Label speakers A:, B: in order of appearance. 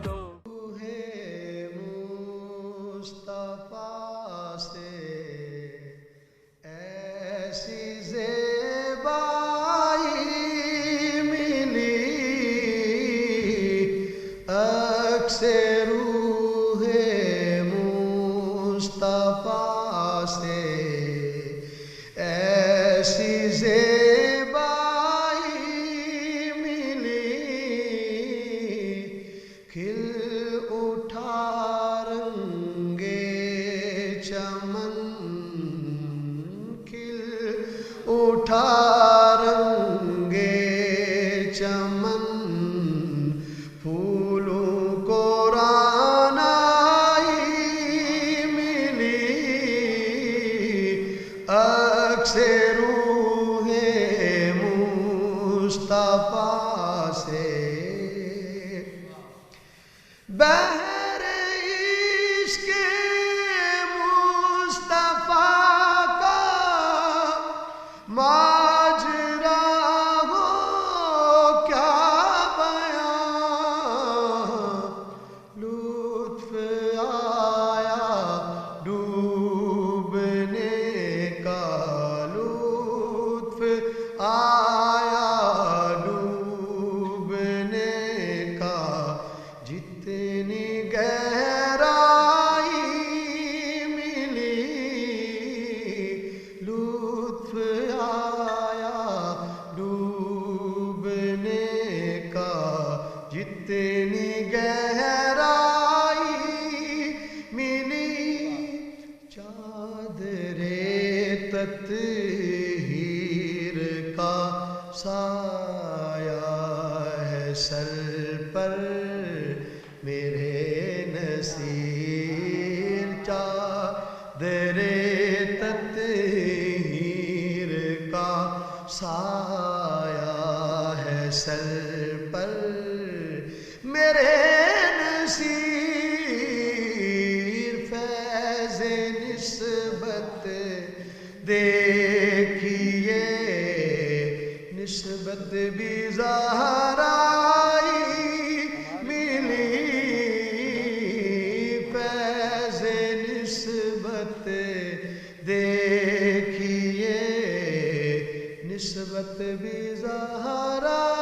A: تو
B: مصطفیٰ سے ایسی زیبائی ملی، عکس روح مصطفیٰ سے ایسی زیبائی ملی، کھل اٹھا چمن، کھل اٹھا رنگے چمن، پھولوں کو رعنائی ملی، عکس روح مصطفیٰ سے بہر عشق ماجرا ہو کیا بیان، لطف آیا ڈوبنے کا، لطف آیا ڈوبنے کا، جتنی گہرائی ملی، لطف جتنی گہرائی ملی، چادر تطہیر کا سایہ ہے سر پر میرے نصیر، چادر تطہیر کا سایہ ہے سر پر میرے نصیر، فیض نسبت دیکھیے، نسبت بھی زہرائی ملی، فیض نسبت دیکھیے، نسبت بھی زہرائی